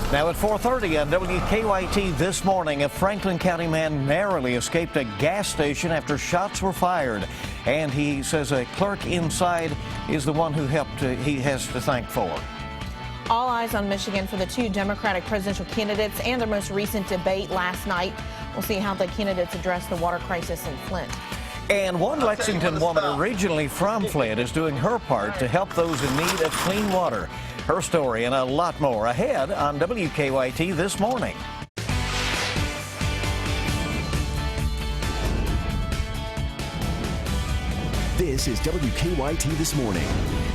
Now at 4:30 on WKYT this morning, a Franklin County man narrowly escaped a gas station after shots were fired. And he says a clerk inside is the one who helped he has to thank for. All eyes on Michigan for the two Democratic presidential candidates and their most recent debate last night. We'll see how the candidates address the water crisis in Flint. And one Lexington woman originally from Flint is doing her part to help those in need of clean water. Her story and a lot more ahead on WKYT this morning. This is WKYT This Morning.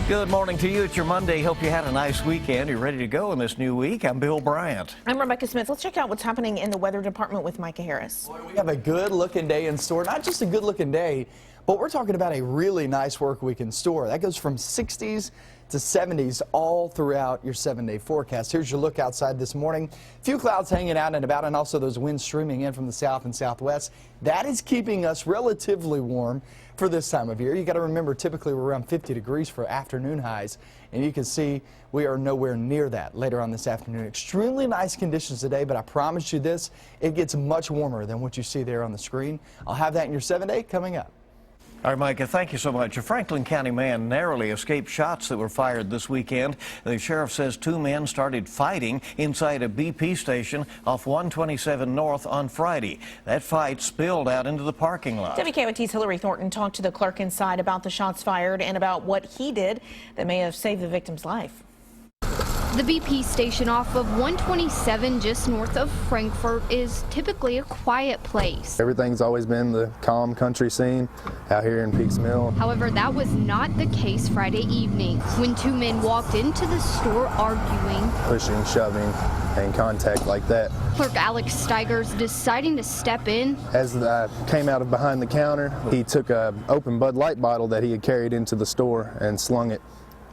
Good morning to you. It's your Monday. Hope you had a nice weekend. You're ready to go in this new week. I'm Bill Bryant. I'm Rebecca Smith. Let's check out what's happening in the weather department with Micah Harris. We have a good-looking day in store. Not just a good-looking day, but we're talking about a really nice work week in store. That goes from 60s to 70s all throughout your 7-day forecast. Here's your look outside this morning. A few clouds hanging out and about, and also those winds streaming in from the south and southwest. That is keeping us relatively warm for this time of year. You got to remember, typically we're around 50 degrees for afternoon highs, and you can see we are nowhere near that later on this afternoon. Extremely nice conditions today, but I promise you this, it gets much warmer than what you see there on the screen. I'll have that in your 7-day coming up. All right, Micah, thank you so much. A Franklin County man narrowly escaped shots that were fired this weekend. The sheriff says two men started fighting inside a BP station off 127 North on Friday. That fight spilled out into the parking lot. WKYT's Hillary Thornton talked to the clerk inside about the shots fired and about what he did that may have saved the victim's life. The BP station off of 127 just north of Frankfort is typically a quiet place. Everything's always been the calm country scene out here in Peaks Mill. However, that was not the case Friday evening when two men walked into the store arguing, Pushing, shoving, and contact like that. Clerk Alex Steigers deciding to step in. As I came out of behind the counter, he took an open Bud Light bottle that he had carried into the store and slung it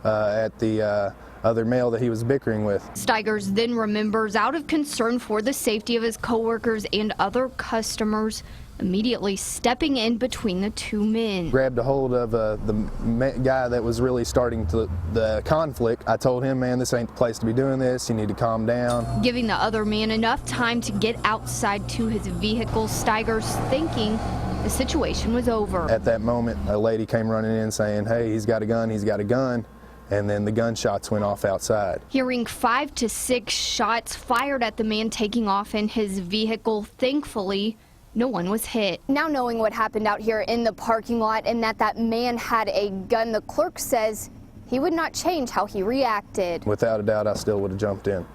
at the other male that he was bickering with. Steigers then remembers, out of concern for the safety of his coworkers and other customers, immediately stepping in between the two men. Grabbed a hold of the guy that was really starting the conflict. I told him, man, this ain't the place to be doing this. You need to calm down. Giving the other man enough time to get outside to his vehicle, Steigers thinking the situation was over. At that moment, a lady came running in saying, hey, he's got a gun, he's got a gun. And then the gunshots went off outside. Hearing 5 to 6 shots fired at the man taking off in his vehicle, thankfully, no one was hit. Now knowing what happened out here in the parking lot and that man had a gun, the clerk says he would not change how he reacted. Without a doubt, I still would have jumped in,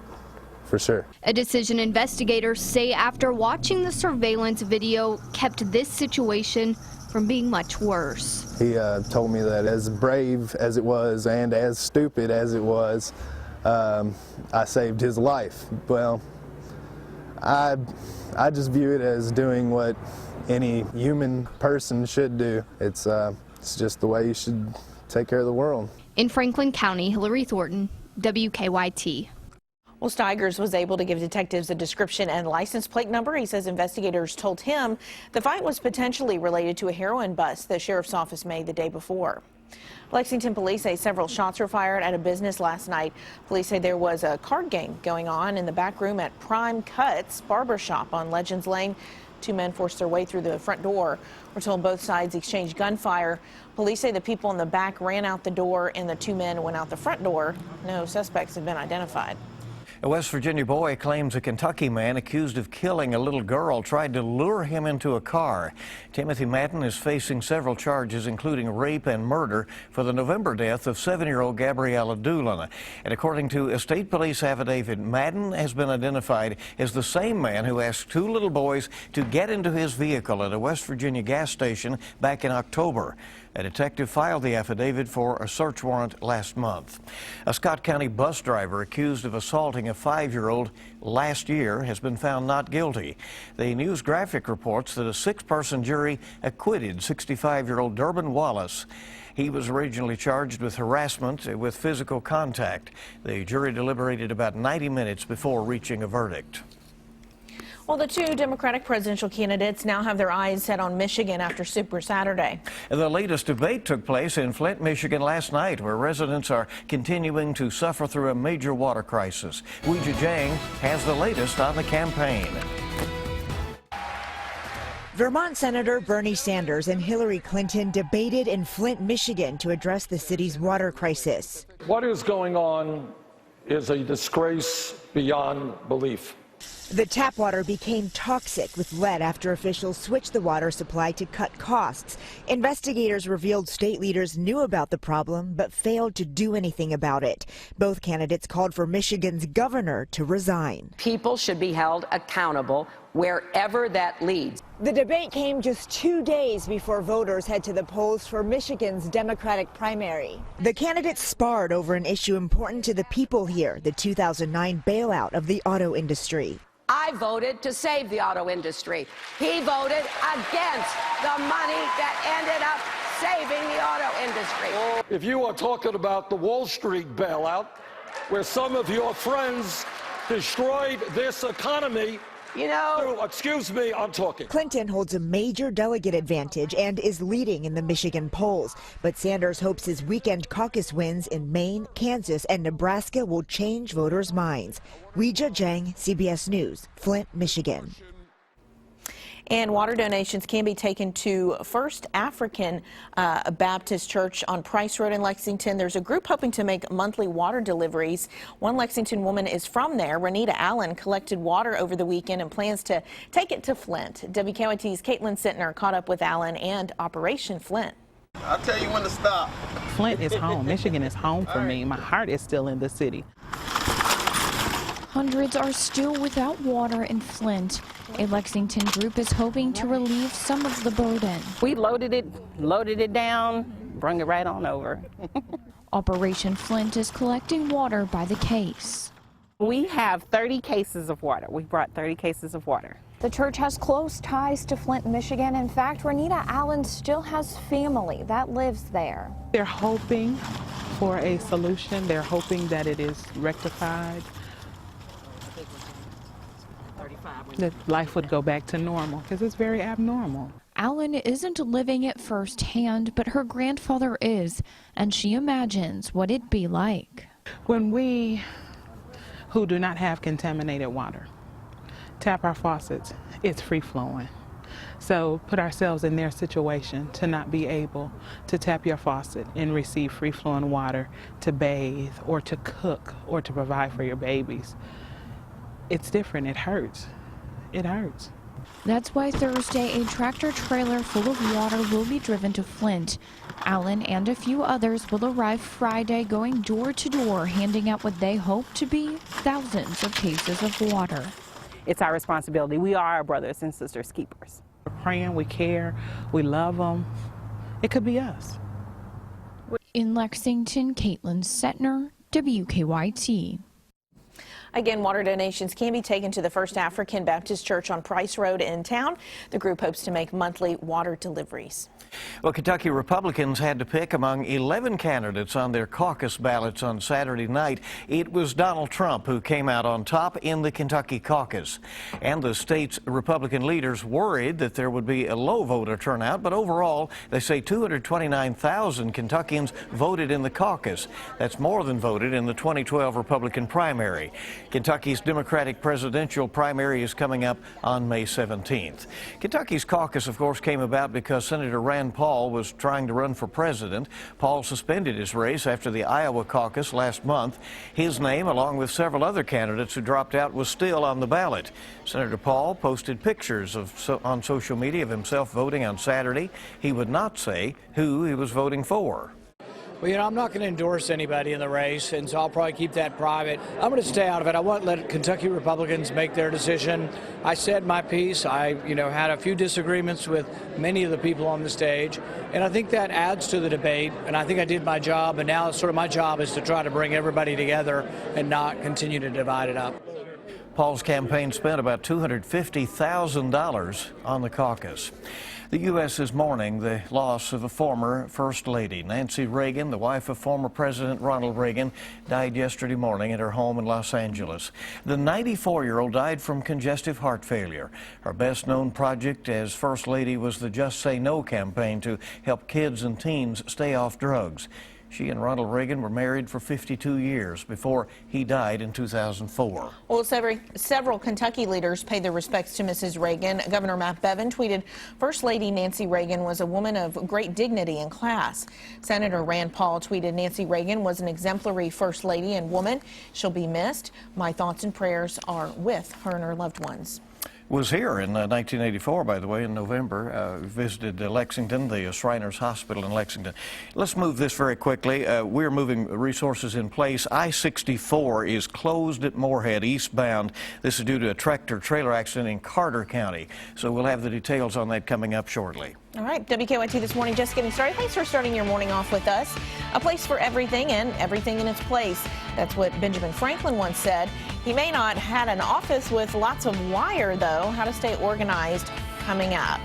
for sure. A decision investigators say after watching the surveillance video kept this situation from being much worse. He told me that as brave as it was and as stupid as it was, I saved his life. Well, I just view it as doing what any human person should do. It's just the way you should take care of the world. In Franklin County, Hillary Thornton, WKYT. Well, Steigers was able to give detectives a description and license plate number. He says investigators told him the fight was potentially related to a heroin bust the sheriff's office made the day before. Lexington police say several shots were fired at a business last night. Police say there was a card game going on in the back room at Prime Cuts Barbershop on Legends Lane. Two men forced their way through the front door. We're told both sides exchanged gunfire. Police say the people in the back ran out the door and the two men went out the front door. No suspects have been identified. A West Virginia boy claims a Kentucky man accused of killing a little girl tried to lure him into a car. Timothy Madden is facing several charges, including rape and murder, for the November death of 7-year-old Gabriella Doolin. And according to a state police affidavit, Madden has been identified as the same man who asked two little boys to get into his vehicle at a West Virginia gas station back in October. A detective filed the affidavit for a search warrant last month. A Scott County bus driver accused of assaulting a 5-year-old last year has been found not guilty. The News Graphic reports that a 6-person jury acquitted 65-year-old Durbin Wallace. He was originally charged with harassment with physical contact. The jury deliberated about 90 minutes before reaching a verdict. Well, the two Democratic presidential candidates now have their eyes set on Michigan after Super Saturday. The latest debate took place in Flint, Michigan last night, where residents are continuing to suffer through a major water crisis. WKYT has the latest on the campaign. Vermont Senator Bernie Sanders and Hillary Clinton debated in Flint, Michigan to address the city's water crisis. What is going on is a disgrace beyond belief. The tap water became toxic with lead after officials switched the water supply to cut costs. Investigators revealed state leaders knew about the problem but failed to do anything about it. Both candidates called for Michigan's governor to resign. People should be held accountable wherever that leads. The debate came just 2 days before voters head to the polls for Michigan's Democratic primary. The candidates sparred over an issue important to the people here, the 2009 bailout of the auto industry. I voted to save the auto industry. He voted against the money that ended up saving the auto industry. If you are talking about the Wall Street bailout, where some of your friends destroyed this economy, you know, excuse me, I'm talking. Clinton holds a major delegate advantage and is leading in the Michigan polls. But Sanders hopes his weekend caucus wins in Maine, Kansas, and Nebraska will change voters' minds. WKYT, CBS News, Flint, Michigan. And water donations can be taken to First African Baptist Church on Price Road in Lexington. There's a group hoping to make monthly water deliveries. One Lexington woman is from there. Renita Allen collected water over the weekend and plans to take it to Flint. WKYT's Caitlin Sitner caught up with Allen and Operation Flint. I'll tell you when to stop. Flint is home. Michigan is home for me. My heart is still in the city. Hundreds are still without water in Flint. A Lexington group is hoping to relieve some of the burden. We loaded it down, bring it right on over. Operation Flint is collecting water by the case. We have 30 cases of water. We brought 30 cases of water. The church has close ties to Flint, Michigan. In fact, Renita Allen still has family that lives there. They're hoping for a solution. They're hoping that it is rectified, that life would go back to normal, because it's very abnormal. Allen isn't living it firsthand, but her grandfather is, and she imagines what it'd be like. When we, who do not have contaminated water, tap our faucets, it's free-flowing. So put ourselves in their situation to not be able to tap your faucet and receive free-flowing water to bathe or to cook or to provide for your babies. It's different. It hurts. It hurts. That's why Thursday a tractor trailer full of water will be driven to Flint. Allen and a few others will arrive Friday, going door to door, handing out what they hope to be thousands of cases of water. It's our responsibility. We are our brothers and sisters keepers. We're praying, we care, we love them. It could be us. In Lexington, Caitlin Sitner, WKYT. Again, water donations can be taken to the First African Baptist Church on Price Road in town. The group hopes to make monthly water deliveries. Well, Kentucky Republicans had to pick among 11 candidates on their caucus ballots on Saturday night. It was Donald Trump who came out on top in the Kentucky caucus. And the state's Republican leaders worried that there would be a low voter turnout, but overall, they say 229,000 Kentuckians voted in the caucus. That's more than voted in the 2012 Republican primary. Kentucky's Democratic presidential primary is coming up on May 17th. Kentucky's caucus, of course, came about because Senator Rand Paul was trying to run for president. Paul suspended his race after the Iowa caucus last month. His name, along with several other candidates who dropped out, was still on the ballot. Senator Paul posted pictures on social media of himself voting on Saturday. He would not say who he was voting for. Well, you know, I'm not going to endorse anybody in the race, and so I'll probably keep that private. I'm going to stay out of it. I won't let Kentucky Republicans make their decision. I said my piece. I, had a few disagreements with many of the people on the stage, and I think that adds to the debate, and I think I did my job, and now sort of my job is to try to bring everybody together and not continue to divide it up. Paul's campaign spent about $250,000 on the caucus. The U.S. is mourning the loss of a former First Lady. Nancy Reagan, the wife of former President Ronald Reagan, died yesterday morning at her home in Los Angeles. The 94-year-old died from congestive heart failure. Her best-known project as First Lady was the Just Say No campaign to help kids and teens stay off drugs. She and Ronald Reagan were married for 52 years before he died in 2004. Well, several Kentucky leaders paid their respects to Mrs. Reagan. Governor Matt Bevin tweeted, First Lady Nancy Reagan was a woman of great dignity and class. Senator Rand Paul tweeted, Nancy Reagan was an exemplary First Lady and woman. She'll be missed. My thoughts and prayers are with her and her loved ones. Was here in 1984, by the way, in November. Visited Lexington, the Shriners Hospital in Lexington. Let's move this very quickly. We're moving resources in place. I-64 is closed at Moorhead eastbound. This is due to a tractor-trailer accident in Carter County. So we'll have the details on that coming up shortly. All right, WKYT This Morning just getting started. Thanks for starting your morning off with us. A place for everything and everything in its place. That's what Benjamin Franklin once said. He may not have had an office with lots of wire, though. How to stay organized coming up.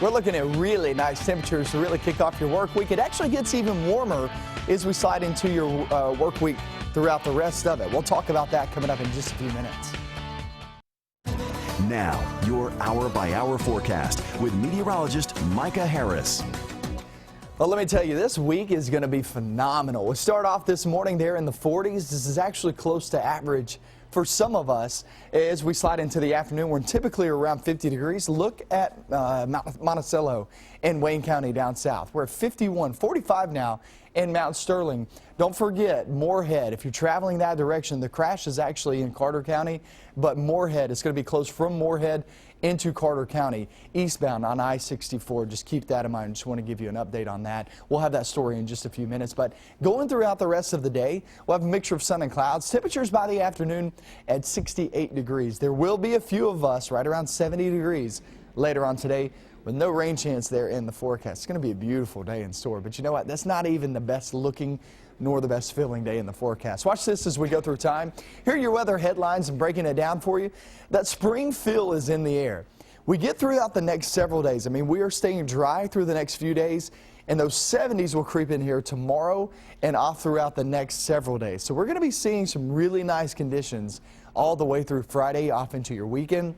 We're looking at really nice temperatures to really kick off your work week. It actually gets even warmer as we slide into your work week throughout the rest of it. We'll talk about that coming up in just a few minutes. Now, your hour-by-hour forecast with meteorologist Micah Harris. Well, let me tell you, this week is going to be phenomenal. We start off this morning there in the 40s. This is actually close to average for some of us as we slide into the afternoon. We're typically around 50 degrees. Look at Monticello in Wayne County down south. We're at 51, 45 now in Mount Sterling. Don't forget Moorhead. If you're traveling that direction, the crash is actually in Carter County, but Moorhead is going to be close from Moorhead into Carter County eastbound on I-64. Just keep that in mind. Just want to give you an update on that. We'll have that story in just a few minutes, but going throughout the rest of the day, we'll have a mixture of sun and clouds. Temperatures by the afternoon at 68 degrees. There will be a few of us right around 70 degrees later on today, with no rain chance there in the forecast. It's going to be a beautiful day in store, but you know what? That's not even the best looking nor the best feeling day in the forecast. Watch this as we go through time. Here are your weather headlines and breaking it down for you. That spring feel is in the air. We get throughout the next several days. I mean, we are staying dry through the next few days, and those 70s will creep in here tomorrow and off throughout the next several days. So we're going to be seeing some really nice conditions all the way through Friday off into your weekend.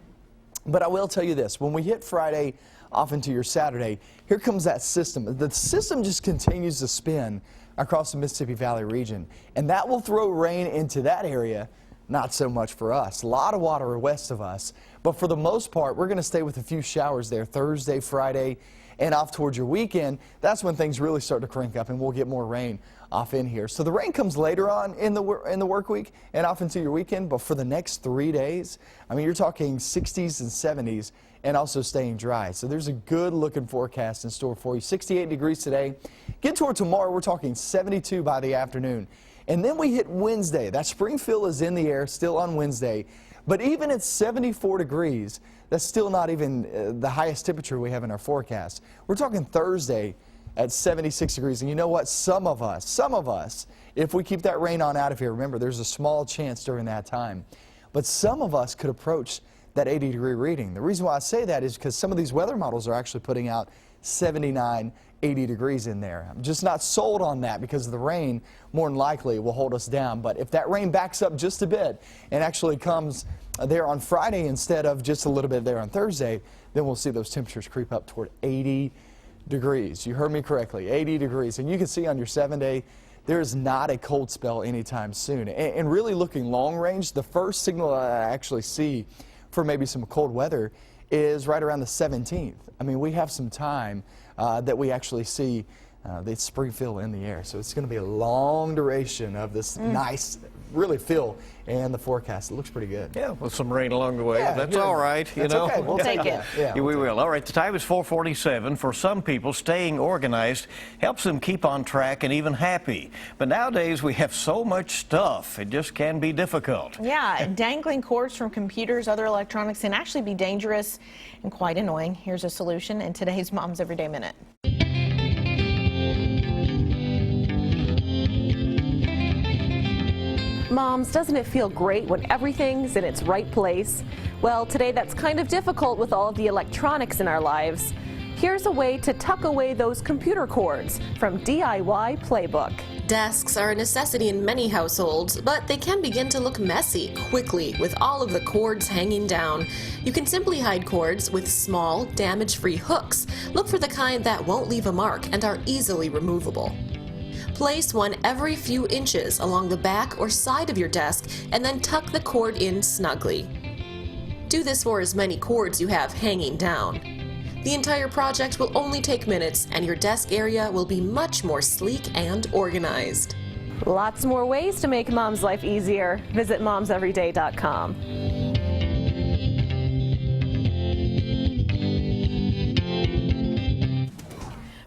But I will tell you this, when we hit Friday off into your Saturday, here comes that system. The system just continues to spin across the Mississippi Valley region, and that will throw rain into that area. Not so much for us. A lot of water west of us, but for the most part, we're going to stay with a few showers there Thursday, Friday, and off towards your weekend. That's when things really start to crank up, and we'll get more rain off in here. So the rain comes later on in the work week and off into your weekend, but for the next 3 days, I mean, you're talking 60s and 70s and also staying dry. So there's a good looking forecast in store for you. 68 degrees today. Get toward tomorrow, we're talking 72 by the afternoon. And then we hit Wednesday. That spring feel is in the air still on Wednesday. But even at 74 degrees, that's still not even the highest temperature we have in our forecast. We're talking Thursday at 76 degrees. And you know what? Some of us, if we keep that rain on out of here, remember, there's a small chance during that time. But some of us could approach that 80-degree reading. The reason why I say that is because some of these weather models are actually putting out 79, 80 degrees in there. I'm just not sold on that because the rain more than likely will hold us down. But if that rain backs up just a bit and actually comes there on Friday instead of just a little bit there on Thursday, then we'll see those temperatures creep up toward 80 degrees. You heard me correctly, 80 degrees. And you can see on your 7-day, there is not a cold spell anytime soon. And really looking long range, the first signal I actually see for maybe some cold weather is right around the 17th. I mean, we have some time that we actually see the spring feel in the air. So it's going to be a long duration of this nice, really feel, and the forecast. It looks pretty good. Yeah, with some rain along the way. Yeah, that's all right. That's you know. Okay. We'll take it. Yeah, we will. All right, the time is 4:47. For some people, staying organized helps them keep on track and even happy. But nowadays, we have so much stuff, it just can be difficult. Yeah, dangling cords from computers, other electronics can actually be dangerous and quite annoying. Here's a solution in today's Mom's Everyday Minute. Moms, doesn't it feel great when everything's in its right place? Well, today that's kind of difficult with all of the electronics in our lives. Here's a way to tuck away those computer cords from DIY Playbook. Desks are a necessity in many households, but they can begin to look messy quickly with all of the cords hanging down. You can simply hide cords with small, damage-free hooks. Look for the kind that won't leave a mark and are easily removable. Place one every few inches along the back or side of your desk and then tuck the cord in snugly. Do this for as many cords you have hanging down. The entire project will only take minutes and your desk area will be much more sleek and organized. Lots more ways to make Mom's life easier. Visit momseveryday.com.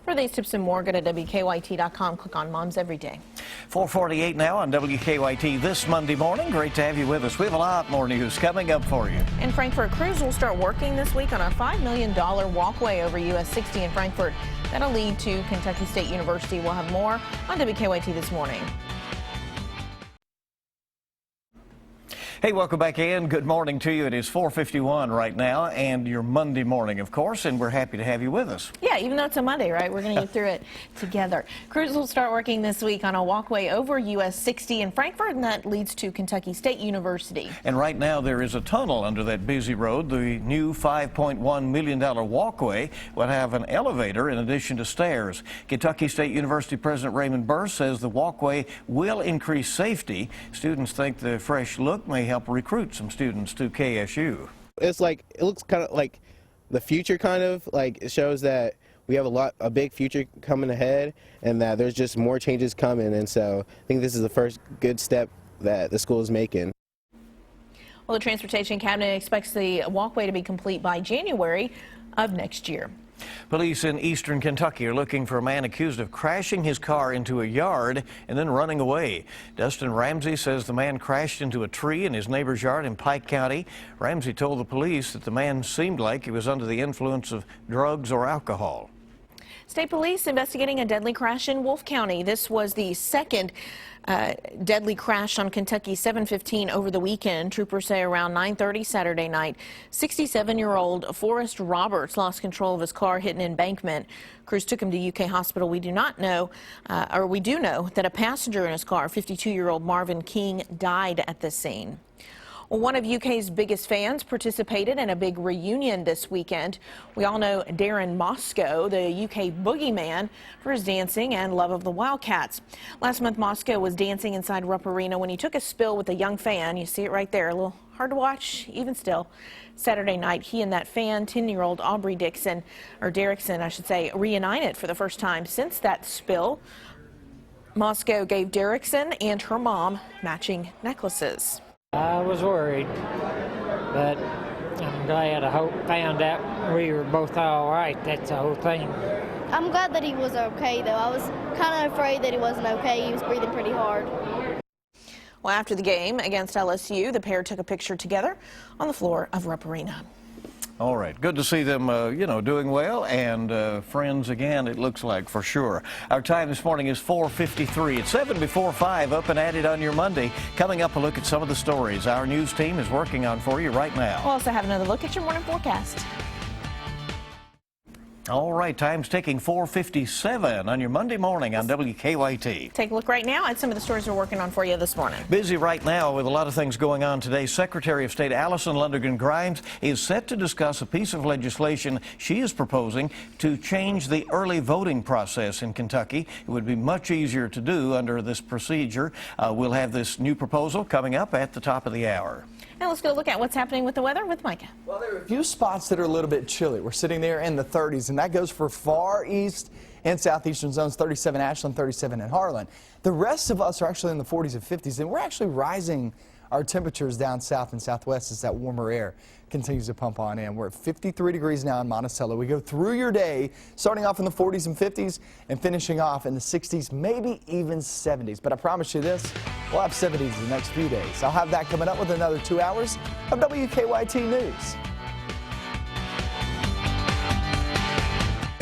For these tips and more, go to WKYT.com. Click on Moms Every Day. 4:48 now on WKYT this Monday morning. Great to have you with us. We have a lot more news coming up for you. And Frankfurt crews will start working this week on a $5 million walkway over US 60 in Frankfurt. That'll lead to Kentucky State University. We'll have more on WKYT this morning. Hey, welcome back in. Good morning to you. It is 4:51 right now, and your Monday morning, of course, and we're happy to have you with us. Yeah, even though it's a Monday, right? We're going to get through it together. Crews will start working this week on a walkway over US 60 in Frankfurt, and that leads to Kentucky State University. And right now, there is a tunnel under that busy road. The new $5.1 million walkway will have an elevator in addition to stairs. Kentucky State University President Raymond Burr says the walkway will increase safety. Students think the fresh look may help recruit some students to KSU. It's like, it looks kind of like the future, kind of like it shows that we have a big future coming ahead and that there's just more changes coming, and so I think this is the first good step that the school is making. Well, the Transportation Cabinet expects the walkway to be complete by January of next year. Police in eastern Kentucky are looking for a man accused of crashing his car into a yard and then running away. Dustin Ramsey says the man crashed into a tree in his neighbor's yard in Pike County. Ramsey told the police that the man seemed like he was under the influence of drugs or alcohol. State police investigating a deadly crash in Wolfe County. This was the second deadly crash on Kentucky 715 over the weekend. Troopers say around 9:30 Saturday night, 67-year-old Forrest Roberts lost control of his car, hit an embankment. Crews took him to UK hospital. We do know that a passenger in his car, 52-year-old Marvin King, died at the scene. Well, one of UK's biggest fans participated in a big reunion this weekend. We all know Darren Moscow, the UK boogeyman, for his dancing and love of the Wildcats. Last month, Moscow was dancing inside Rupp Arena when he took a spill with a young fan. You see it right there, a little hard to watch, even still. Saturday night, he and that fan, 10-year-old Aubrey Derrickson, reunited for the first time since that spill. Moscow gave Derrickson and her mom matching necklaces. I was worried, but I'm glad. I found out we were both all right. That's the whole thing. I'm glad that he was okay, though. I was kind of afraid that he wasn't okay. He was breathing pretty hard. Well, after the game against LSU, the pair took a picture together on the floor of Rupp Arena. All right. Good to see them, doing well and friends again, it looks like, for sure. Our time this morning is 4:53. It's 7 before 5, up and at it on your Monday. Coming up, a look at some of the stories our news team is working on for you right now. We'll also have another look at your morning forecast. All right, time's ticking, 4:57 on your Monday morning on WKYT. Take a look right now at some of the stories we're working on for you this morning. Busy right now with a lot of things going on today. Secretary of State Allison Lundergan Grimes is set to discuss a piece of legislation she is proposing to change the early voting process in Kentucky. It would be much easier to do under this procedure. We'll have this new proposal coming up at the top of the hour. Now let's go look at what's happening with the weather with Micah. Well, there are a few spots that are a little bit chilly. We're sitting there in the 30s, and that goes for far east and southeastern zones, 37 Ashland, 37 in Harlan. The rest of us are actually in the 40s and 50s, and we're actually rising our temperatures down south and southwest as that warmer air continues to pump on in. We're at 53 degrees now in Monticello. We go through your day, starting off in the 40s and 50s and finishing off in the 60s, maybe even 70s. But I promise you this, we'll have 70s the next few days. I'll have that coming up with another 2 hours of WKYT News.